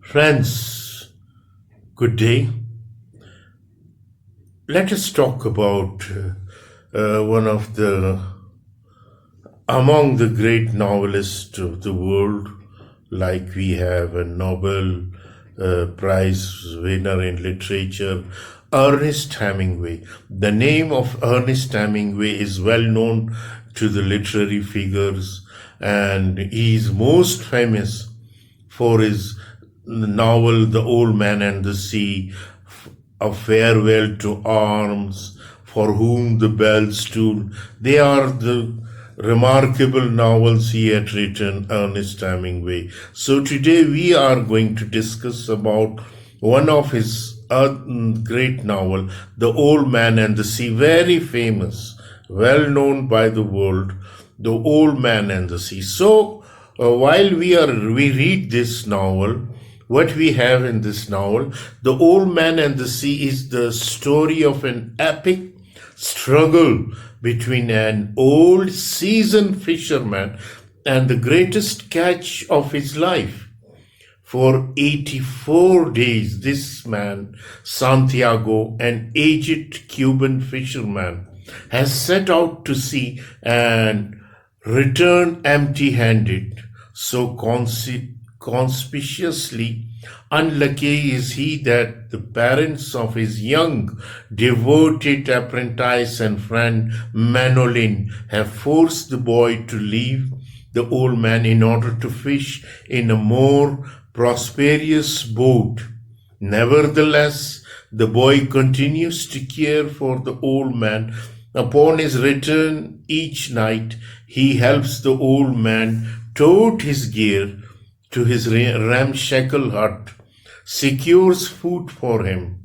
Friends, good day. Let us talk about one of the among the great novelists of the world, like we have a Nobel Prize winner in literature, Ernest Hemingway. The name of Ernest Hemingway is well known to the literary figures, and he is most famous for his novel The Old Man and the Sea, A Farewell to Arms, For Whom the Bells Toll. They are the remarkable novels he had written, Ernest Hemingway. So today we are going to discuss about one of his great novel, The Old Man and the Sea, very famous, well known by the world, The Old Man and the Sea. So while we read this novel, what we have in this novel, The Old Man and the Sea, is the story of an epic struggle between an old seasoned fisherman and the greatest catch of his life. For 84 days, this man, Santiago, an aged Cuban fisherman, has set out to sea and returned empty-handed. So conspicuously unlucky is he that the parents of his young, devoted apprentice and friend Manolin have forced the boy to leave the old man in order to fish in a more prosperous boat. Nevertheless, the boy continues to care for the old man. Upon his return each night, he helps the old man tote his gear to his ramshackle hut, secures food for him,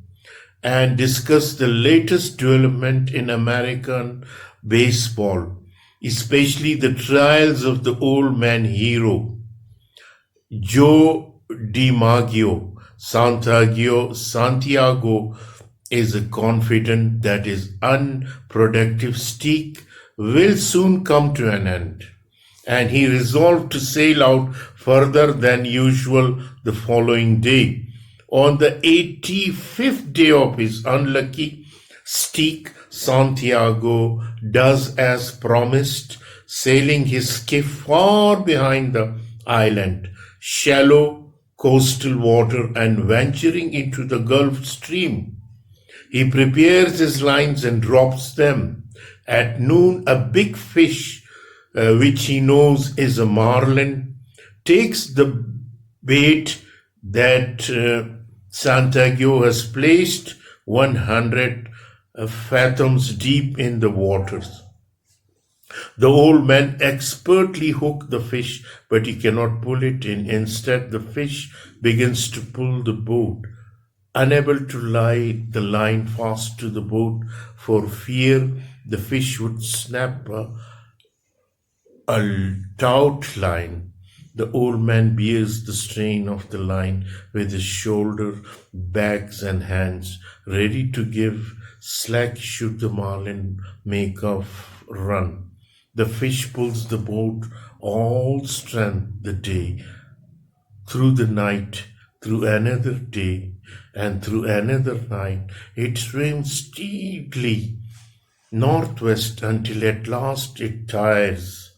and discuss the latest development in American baseball, especially the trials of the old man hero, Joe DiMaggio. Santiago is confident that his unproductive streak will soon come to an end, and he resolved to sail out further than usual the following day. On the 85th day of his unlucky streak, Santiago does as promised, sailing his skiff far behind the island, shallow coastal water, and venturing into the Gulf Stream. He prepares his lines and drops them. At noon, a big fish, which he knows is a marlin, takes the bait that Santiago has placed 100 fathoms deep in the waters. The old man expertly hooks the fish, but he cannot pull it in. Instead, the fish begins to pull the boat, unable to lie the line fast to the boat for fear the fish would snap a taut line. The old man bears the strain of the line with his shoulder, backs, and hands, ready to give slack should the marlin make a run. The fish pulls the boat all strength the day, through the night, through another day, and through another night. It swims steeply northwest until at last it tires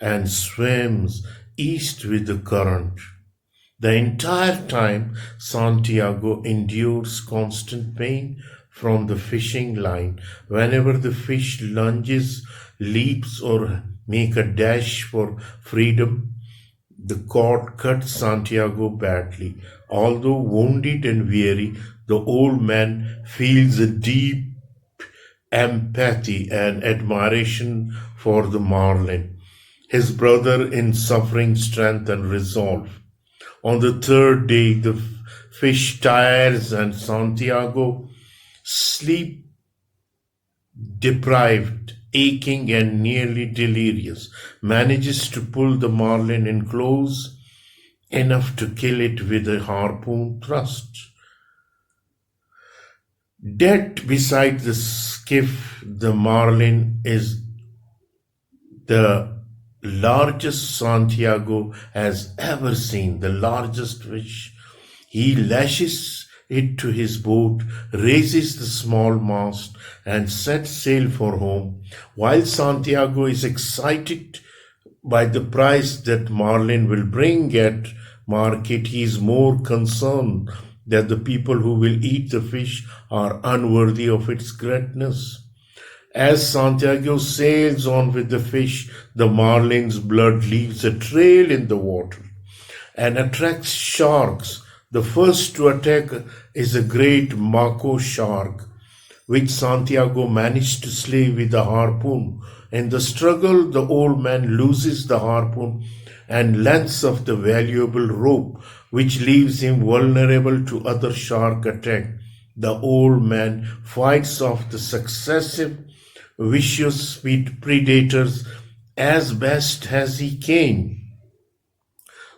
and swims east with the current. The entire time, Santiago endures constant pain from the fishing line. Whenever the fish lunges, leaps, or make a dash for freedom, the cord cuts Santiago badly. Although wounded and weary, the old man feels a deep empathy and admiration for the marlin, his brother in suffering, strength, and resolve. On the third day, the fish tires, and Santiago, sleep deprived, aching, and nearly delirious, manages to pull the marlin in close enough to kill it with a harpoon thrust. Dead beside the skiff, the marlin is the largest Santiago has ever seen, the largest fish He lashes it to his boat, raises the small mast, and sets sail for home. While Santiago is excited by the price that marlin will bring at market, he is more concerned that the people who will eat the fish are unworthy of its greatness. As Santiago sails on with the fish, the marlin's blood leaves a trail in the water and attracts sharks. The first to attack is a great mako shark, which Santiago managed to slay with a harpoon. In the struggle, the old man loses the harpoon and lengths of the valuable rope, which leaves him vulnerable to other shark attack. The old man fights off the successive vicious predators as best as he can,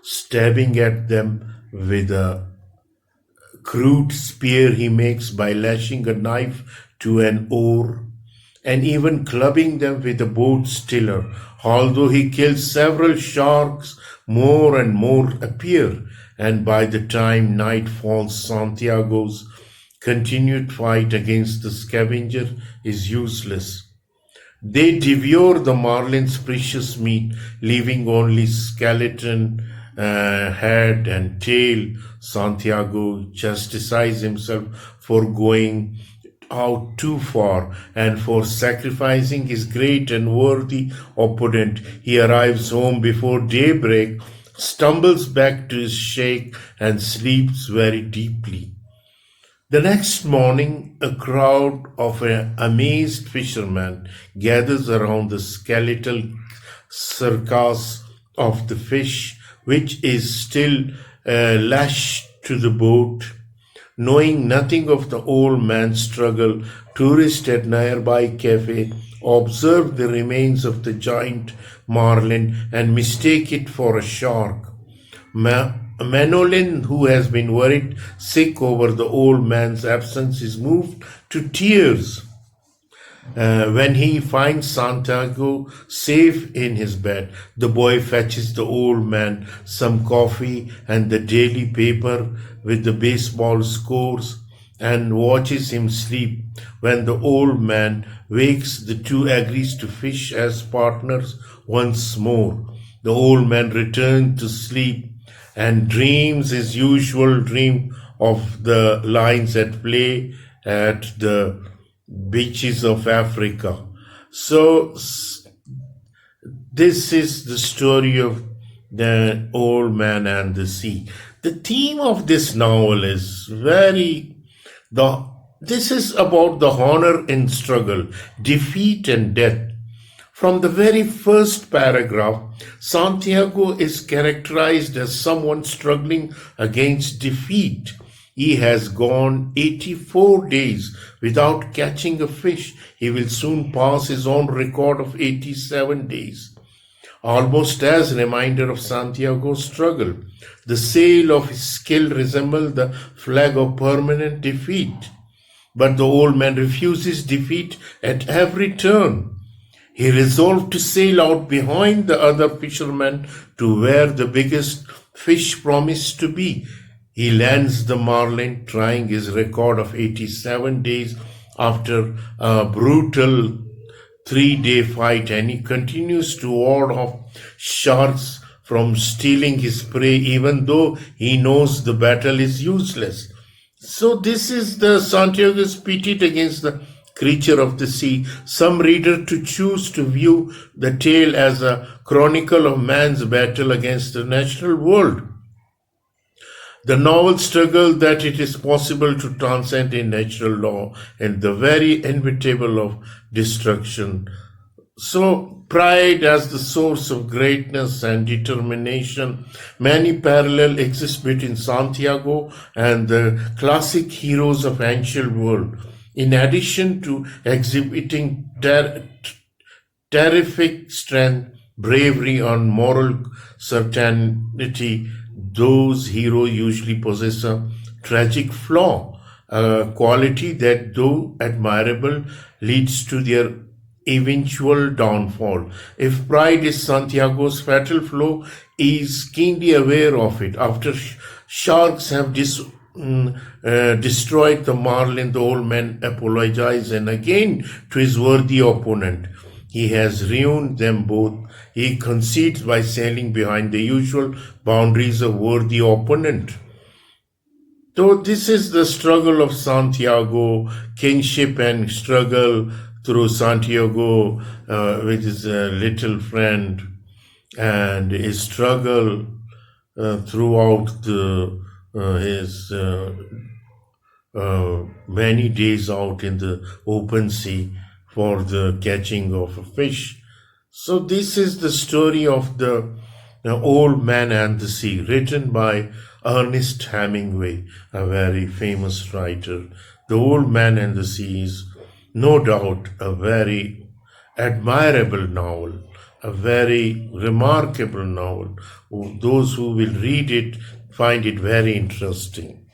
stabbing at them with a crude spear he makes by lashing a knife to an oar, and even clubbing them with a boat tiller. Although he kills several sharks, more and more appear, and by the time night falls, Santiago's continued fight against the scavenger is useless. They devour the marlin's precious meat, leaving only skeleton, head, and tail. Santiago justifies himself for going out too far and for sacrificing his great and worthy opponent. He arrives home before daybreak, stumbles back to his sheikh, and sleeps very deeply. The next morning, a crowd of amazed fishermen gathers around the skeletal carcass of the fish, which is still lashed to the boat. Knowing nothing of the old man's struggle, tourists at nearby cafe observe the remains of the giant marlin and mistake it for a shark. Manolin, who has been worried sick over the old man's absence, is moved to tears when he finds Santiago safe in his bed. The boy fetches the old man some coffee and the daily paper with the baseball scores and watches him sleep. When the old man wakes, the two agrees to fish as partners once more. The old man returns to sleep and dreams his usual dream of the lions at play at the beaches of Africa. So, this is the story of the old man and the sea. The theme of this novel is this is about the honor in struggle, defeat and death. From the very first paragraph, Santiago is characterized as someone struggling against defeat. He has gone 84 days without catching a fish. He will soon pass his own record of 87 days. Almost as a reminder of Santiago's struggle, the sail of his skill resembles the flag of permanent defeat. But the old man refuses defeat at every turn. He resolved to sail out behind the other fishermen to where the biggest fish promised to be. He lands the marlin, trying his record of 87 days after a brutal 3-day fight, and he continues to ward off sharks from stealing his prey, even though he knows the battle is useless. So this is the Santiago's pitted against the creature of the sea. Some reader to choose to view the tale as a chronicle of man's battle against the natural world. The novel struggles that it is possible to transcend a natural law and the very inevitable of destruction. So, pride as the source of greatness and determination. Many parallels exist between Santiago and the classic heroes of ancient world. In addition to exhibiting terrific strength, bravery, and moral certainty, those heroes usually possess a tragic flaw, a quality that, though admirable, leads to their eventual downfall. If pride is Santiago's fatal flaw, he is keenly aware of it. After Sharks have destroyed the marlin. The old man apologized and again to his worthy opponent. He has ruined them both. He concedes by sailing behind the usual boundaries of worthy opponent. So this is the struggle of Santiago, kingship and struggle through Santiago with his little friend, and his struggle throughout his many days out in the open sea for the catching of a fish. So this is the story of the Old Man and the Sea, written by Ernest Hemingway, a very famous writer. The Old Man and the Sea is no doubt a very admirable novel, a very remarkable novel. Those who will read it find it very interesting.